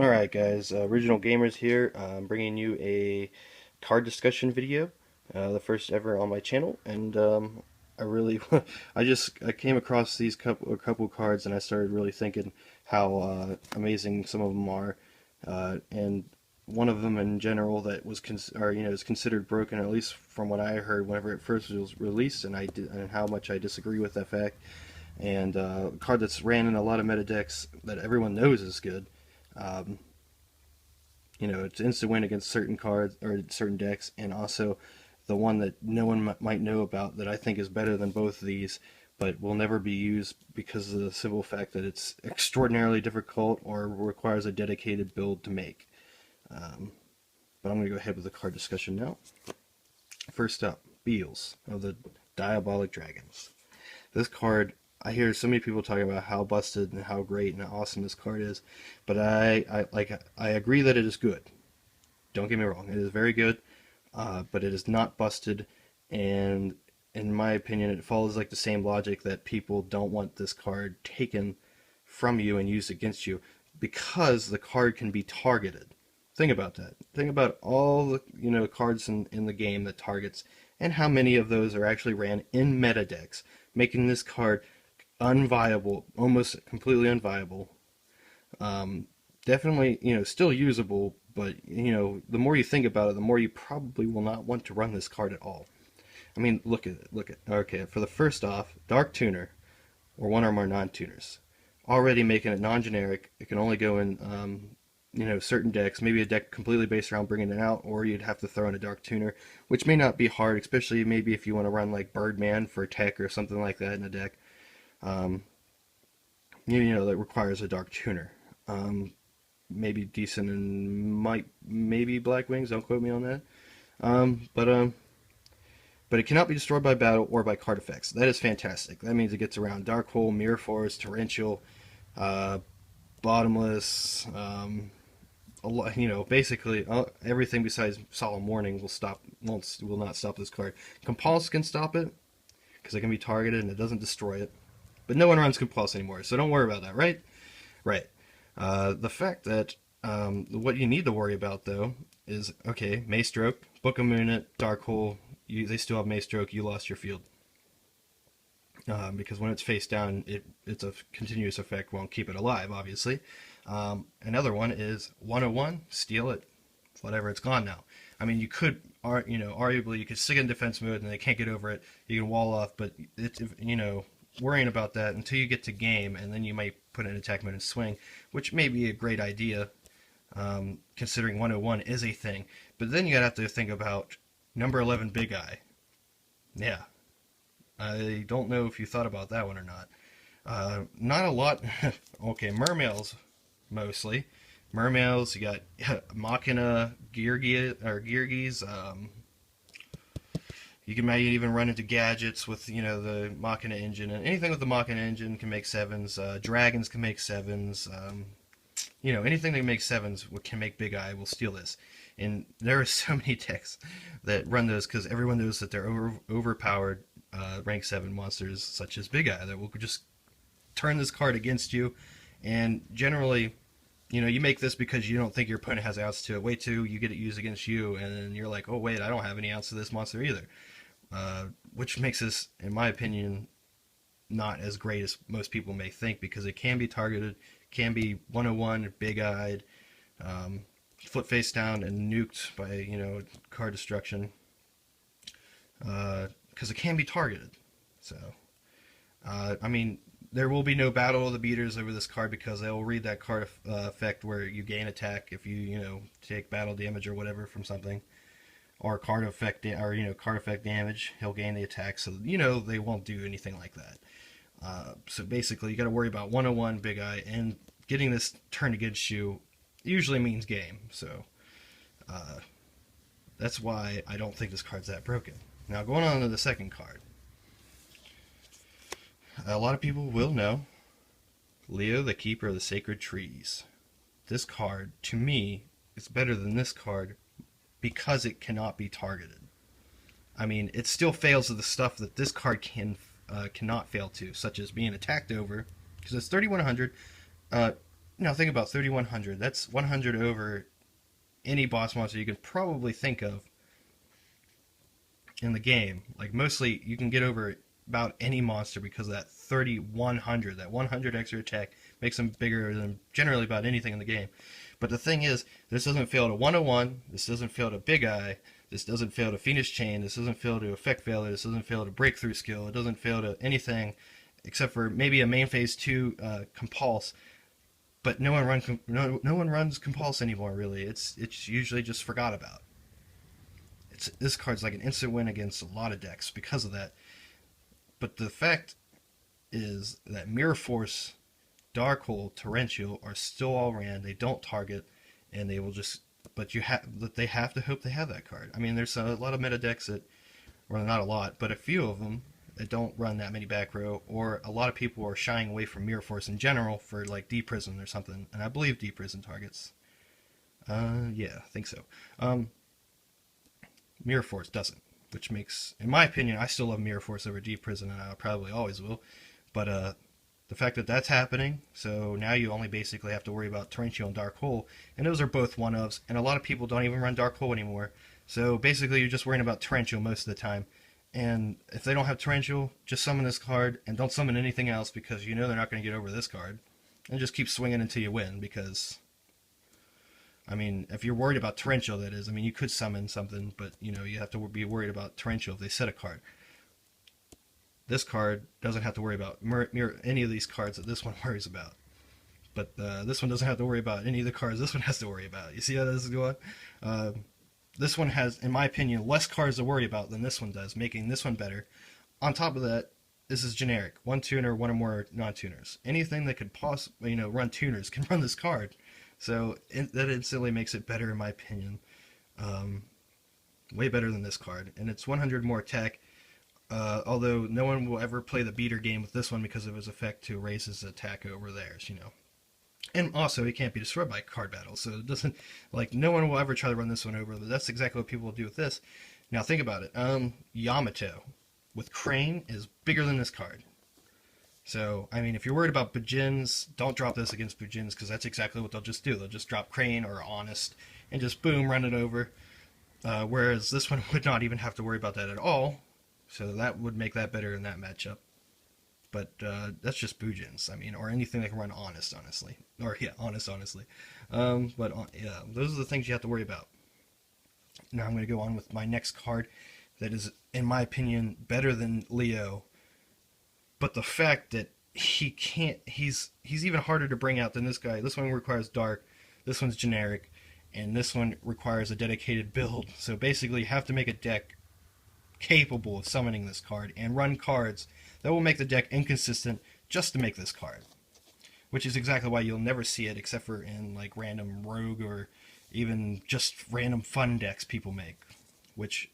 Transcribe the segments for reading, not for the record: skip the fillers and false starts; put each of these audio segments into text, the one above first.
Alright guys, Original Gamers here. I'm bringing you a card discussion video, the first ever on my channel, and I really, I came across these a couple cards, and I started really thinking how amazing some of them are, and one of them in general that was is considered broken, at least from what I heard whenever it first was released, and how much I disagree with that fact, and a card that's ran in a lot of meta decks that everyone knows is good. Um, it's instant win against certain cards or certain decks, and also the one that no one might know about that I think is better than both of these, but will never be used because of the simple fact that it's extraordinarily difficult or requires a dedicated build to make. Um, but I'm going to go ahead with the card discussion now. First up, Beals of the Diabolic Dragons. This card, I hear so many people talking about how busted and how great and how awesome this card is, but I agree that it is good. Don't get me wrong, it is very good, but it is not busted, and in my opinion, it follows like the same logic that people don't want this card taken from you and used against you because the card can be targeted. Think about that. Think about all the cards in the game that targets, and how many of those are actually ran in meta decks, making this card unviable, almost completely unviable. Definitely, still usable, but the more you think about it, the more you probably will not want to run this card at all. I mean, look at it. Look at okay. For the first off, Dark Tuner or one or more non-tuners, already making it non-generic. It can only go in certain decks. Maybe a deck completely based around bringing it out, or you'd have to throw in a Dark Tuner, which may not be hard, especially maybe if you want to run like Birdman for tech or something like that in a deck. Um, that requires a Dark Tuner. Maybe decent and might maybe Black Wings. Don't quote me on that. But it cannot be destroyed by battle or by card effects. That is fantastic. That means it gets around Dark Hole, Mirror Forest, Torrential, uh, Bottomless. Basically everything besides Solemn Warning will not stop this card. Compulse can stop it because it can be targeted and it doesn't destroy it. But no one runs Compulse anymore, so don't worry about that, right? Right. The fact that what you need to worry about though is okay, Maystroke, Book of Moonet, Dark Hole. They still have Maystroke. You lost your field because when it's face down, it's a continuous effect. Won't keep it alive, obviously. Another one is 101. Steal it. Whatever. It's gone now. I mean, you could, arguably, you could stick it in defense mode and they can't get over it. You can wall off, but it's worrying about that until you get to game, and then you might put in attack mode and swing, which may be a great idea, considering 101 is a thing. But then you gotta have to think about number 11 Big Eye. Yeah, I don't know if you thought about that one or not. Not a lot. Okay, Mermails mostly. Mermails, you got Machina, Geargies. You can maybe even run into gadgets with the Machina engine, and anything with the Machina engine can make sevens. Dragons can make sevens. Anything that makes sevens can make Big Eye. Will steal this, and there are so many decks that run those because everyone knows that they're overpowered rank 7 monsters such as Big Eye that will just turn this card against you, and generally. You make this because you don't think your opponent has outs to it. Wait till you get it used against you, and then you're like, oh wait, I don't have any outs to this monster either. Which makes this, in my opinion, not as great as most people may think because it can be targeted, can be 101, big-eyed, flip face down, and nuked by card destruction because it can be targeted. So, I mean, there will be no Battle of the Beaters over this card because they'll read that card effect where you gain attack if you take battle damage or whatever from something, or card effect damage. He'll gain the attack, so they won't do anything like that. So basically, you got to worry about 101 Big Eye, and getting this turned against you usually means game. So that's why I don't think this card's that broken. Now going on to the second card. A lot of people will know Leo, the Keeper of the Sacred Trees. This card, to me, is better than this card because it cannot be targeted. I mean, it still fails to the stuff that this card cannot fail to, such as being attacked over, because it's 3100. Now think about 3100. That's 100 over any boss monster you can probably think of in the game. Like mostly you can get over about any monster because of that 3100. That 100 extra attack makes them bigger than generally about anything in the game. But the thing is, this doesn't fail to 101, this doesn't fail to Big Eye, this doesn't fail to Phoenix Chain, this doesn't fail to Effect Failure, this doesn't fail to Breakthrough Skill, it doesn't fail to anything except for maybe a main phase 2 Compulse. But no one runs Compulse anymore, really. It's usually just forgot about. This card's like an instant win against a lot of decks because of that. But the fact is that Mirror Force, Dark Hole, Torrential are still all ran. They don't target, and they will just. But they have to hope they have that card. I mean, there's a lot of meta decks that, well, not a lot, but a few of them that don't run that many back row, or a lot of people are shying away from Mirror Force in general for like Deep Prison or something. And I believe Deep Prison targets. Yeah, I think so. Mirror Force doesn't, which makes, in my opinion, I still love Mirror Force over Deep Prison, and I probably always will. But the fact that that's happening, so now you only basically have to worry about Torrential and Dark Hole, and those are both one-ofs, and a lot of people don't even run Dark Hole anymore. So basically you're just worrying about Torrential most of the time. And if they don't have Torrential, just summon this card, and don't summon anything else, because you know they're not going to get over this card. And just keep swinging until you win, because, I mean, if you're worried about Torrential, that is, I mean, you could summon something, but, you know, you have to be worried about Torrential if they set a card. This card doesn't have to worry about any of these cards that this one worries about. But this one doesn't have to worry about any of the cards this one has to worry about. You see how this is going? This one has, in my opinion, less cards to worry about than this one does, making this one better. On top of that, this is generic. One tuner, one or more non-tuners. Anything that could possibly, run tuners can run this card. So that instantly makes it better, in my opinion. Way better than this card. And it's 100 more attack. Although no one will ever play the beater game with this one because of his effect to raise his attack over theirs, And also, he can't be destroyed by card battle, so it doesn't, like, no one will ever try to run this one over, but that's exactly what people will do with this. Now, think about it. Yamato with Crane is bigger than this card. So, I mean, if you're worried about Bujins, don't drop this against Bujins, because that's exactly what they'll just do. They'll just drop Crane or Honest, and just boom, run it over. Whereas this one would not even have to worry about that at all, so that would make that better in that matchup. But that's just Bujins, I mean, or anything that can run Honest, honestly. Or, yeah, Honest, honestly. Yeah, those are the things you have to worry about. Now I'm going to go on with my next card that is, in my opinion, better than Leo. But the fact that he can't, he's even harder to bring out than this guy. This one requires Dark, this one's generic, and this one requires a dedicated build. So basically you have to make a deck capable of summoning this card and run cards that will make the deck inconsistent just to make this card. Which is exactly why you'll never see it except for in like random rogue or even just random fun decks people make. Which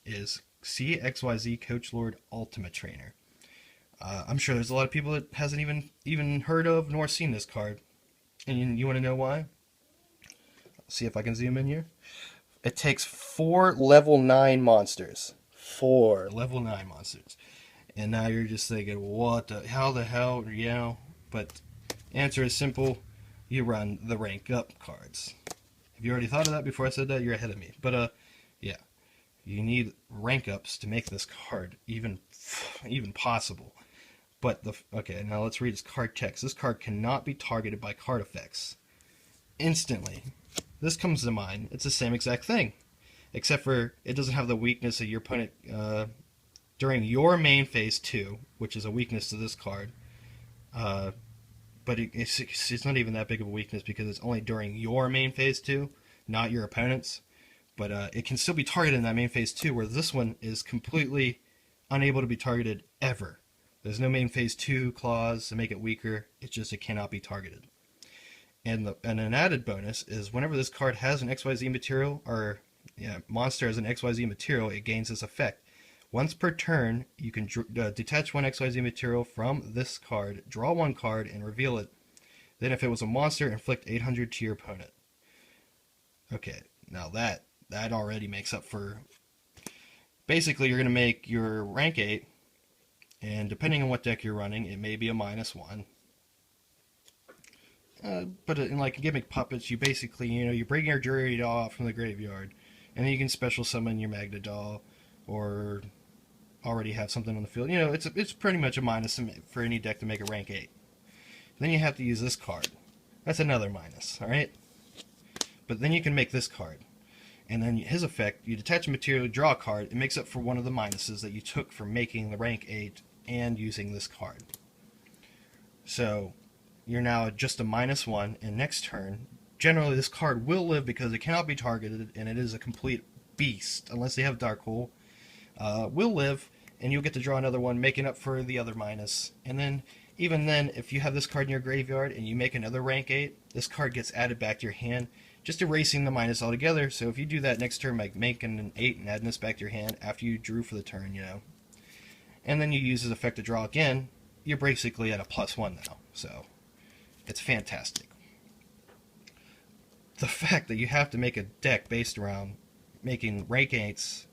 is CXYZ Coach Lord Ultimate Trainer. I'm sure there's a lot of people that hasn't even heard of nor seen this card. And you want to know why? Let's see if I can zoom in here. It takes 4 level 9 monsters. 4 level 9 monsters. And now you're just thinking, how the hell, But answer is simple. You run the rank up cards. If you already thought of that before I said that, you're ahead of me. But, yeah. You need rank ups to make this card even possible. But, okay, now let's read this card text. This card cannot be targeted by card effects. Instantly. This comes to mind. It's the same exact thing. Except for it doesn't have the weakness of your opponent during your main phase 2, which is a weakness to this card. But it's not even that big of a weakness because it's only during your main phase 2, not your opponent's. But it can still be targeted in that main phase 2, where this one is completely unable to be targeted ever. There's no main phase 2 clause to make it weaker. It's just it cannot be targeted. And an added bonus is whenever this card has an XYZ material, or monster has an XYZ material, it gains this effect. Once per turn, you can detach one XYZ material from this card, draw one card, and reveal it. Then if it was a monster, inflict 800 to your opponent. Okay, now that already makes up for... Basically, you're going to make your rank 8, and depending on what deck you're running, it may be a -1. But in like Gimmick Puppets, you basically, you bring your jury doll out from the graveyard, and then you can special summon your Magna doll, or already have something on the field. It's pretty much a minus for any deck to make a rank 8. Then you have to use this card. That's another minus, alright? But then you can make this card. And then his effect, you detach a material, draw a card. It makes up for one of the minuses that you took from making the rank 8 and using this card. So you're now just a -1, and next turn, generally this card will live because it cannot be targeted, and it is a complete beast, unless they have Dark Hole. Will live, and you'll get to draw another one, making up for the other minus. And then, even then, if you have this card in your graveyard and you make another rank 8, this card gets added back to your hand, just erasing the minus altogether. So if you do that next turn, like making an 8 and adding this back to your hand after you drew for the turn, and then you use his effect to draw again, you're basically at a +1 now. So it's fantastic. The fact that you have to make a deck based around making rank 8s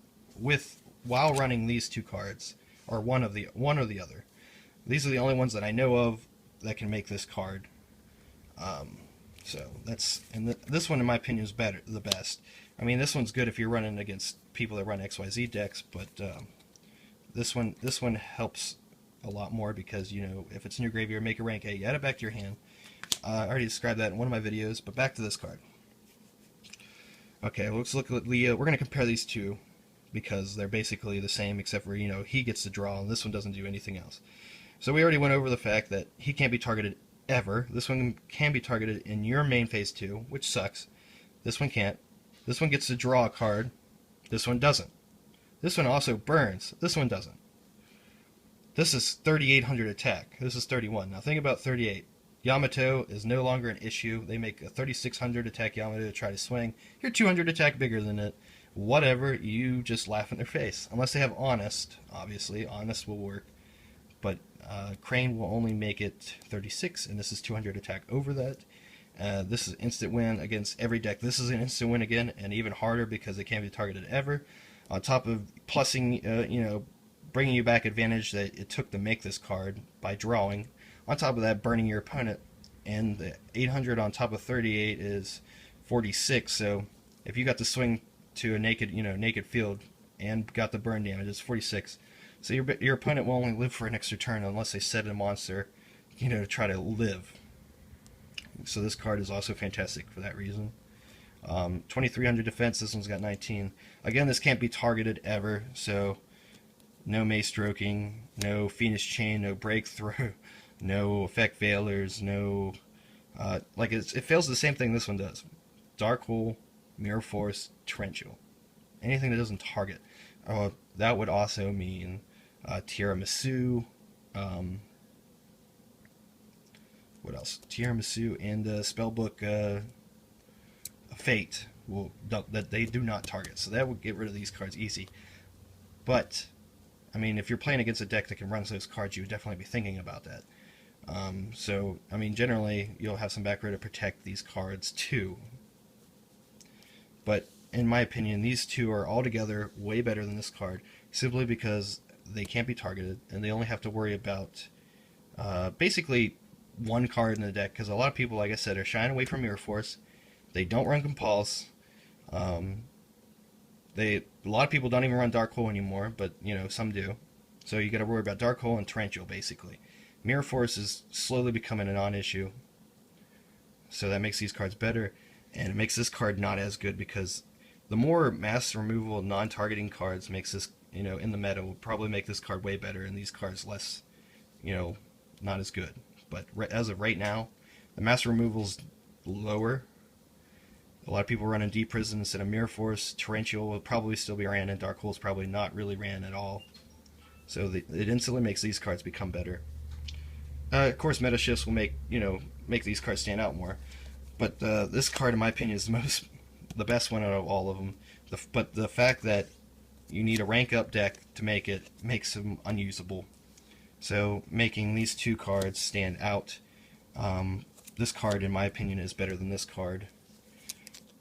while running these two cards, or one or the other. These are the only ones that I know of that can make this card. So that's, and this one in my opinion is the best. I mean, this one's good if you're running against people that run XYZ decks, but this one helps a lot more because if it's in your graveyard, make a rank 8, you add it back to your hand. I already described that in one of my videos, but back to this card. Okay, let's look at Leo. We're going to compare these two because they're basically the same, except for he gets to draw and this one doesn't do anything else. So we already went over the fact that he can't be targeted ever. This one can be targeted in your main phase 2, which sucks. This one can't. This one gets to draw a card. This one doesn't. This one also burns. This one doesn't. This is 3,800 attack. This is 31. Now think about 38. Yamato is no longer an issue. They make a 3,600 attack Yamato to try to swing. You're 200 attack bigger than it. Whatever, you just laugh in their face. Unless they have Honest, obviously. Honest will work. But Crane will only make it 36, and this is 200 attack over that. This is instant win against every deck. This is an instant win again, and even harder because they can't be targeted ever. On top of plussing, bringing you back advantage that it took to make this card by drawing. On top of that, burning your opponent. And the 800 on top of 38 is 46. So if you got to swing to a naked field and got the burn damage, it's 46. So your opponent will only live for an extra turn unless they set a monster, to try to live. So this card is also fantastic for that reason. 2,300 defense. This one's got 19. Again, this can't be targeted ever. So no Mace Stroking, no Phoenix Chain, no Breakthrough, no Effect Veilers, no it fails the same thing this one does. Dark Hole, Mirror Force, Torrential. Anything that doesn't target. That would also mean Tiramisu. What else? Tiramisu and Spellbook Fate that they do not target. So that would get rid of these cards easy. But I mean, if you're playing against a deck that can run those cards, you would definitely be thinking about that. So I mean, generally you'll have some back row to protect these cards too. But in my opinion, these two are altogether way better than this card, simply because they can't be targeted, and they only have to worry about basically one card in the deck, because a lot of people, like I said, are shying away from Mirror Force. They don't run Compulse. A lot of people don't even run Dark Hole anymore, but some do. So you got to worry about Dark Hole and Torrential, basically. Mirror Force is slowly becoming a non-issue, so that makes these cards better, and it makes this card not as good because the more mass removal non-targeting cards makes this, in the meta will probably make this card way better and these cards less, not as good. But as of right now, the mass removal's lower. A lot of people running Deep Prison instead of Mirror Force. Torrential will probably still be ran, and Dark Hole's probably not really ran at all. So it instantly makes these cards become better. Of course, meta shifts will make these cards stand out more. But this card, in my opinion, is the best one out of all of them. But the fact that you need a rank up deck to make it makes them unusable. So making these two cards stand out. This card, in my opinion, is better than this card.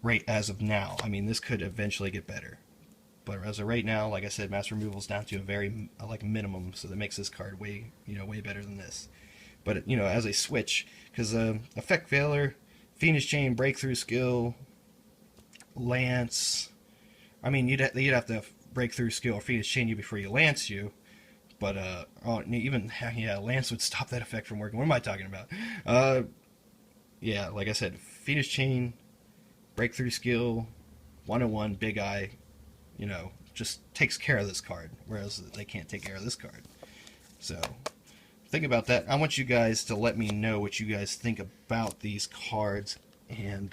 Right as of now. I mean, this could eventually get better. But as of right now, like I said, mass removal is down to a very minimum, so that makes this card way better than this. but you know, as a switch, because Effect Veiler, Phoenix Chain, Breakthrough Skill, Lance. I mean, you'd have to have Breakthrough Skill or Phoenix Chain you before you Lance you. But even yeah, Lance would stop that effect from working. What am I talking about? Uh, yeah, like I said, Phoenix Chain, Breakthrough Skill, 101, Big Eye, you know, just takes care of this card, whereas they can't take care of this card. So think about that. I want you guys to let me know what you guys think about these cards and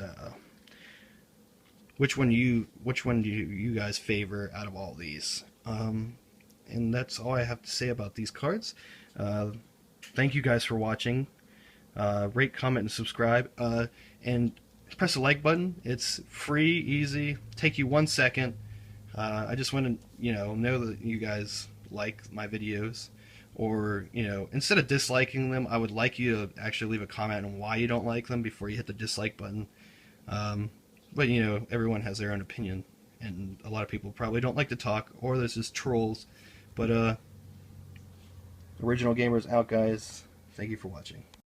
which one do you guys favor out of all these. And that's all I have to say about these cards. Uh, Thank you guys for watching. Rate, comment, and subscribe. And press the like button. It's free, easy, take you 1 second. I just want to, know that you guys like my videos, or instead of disliking them, I would like you to actually leave a comment on why you don't like them before you hit the dislike button. But everyone has their own opinion, and a lot of people probably don't like to talk, or there's just trolls. But Original Gamers out, guys. Thank you for watching.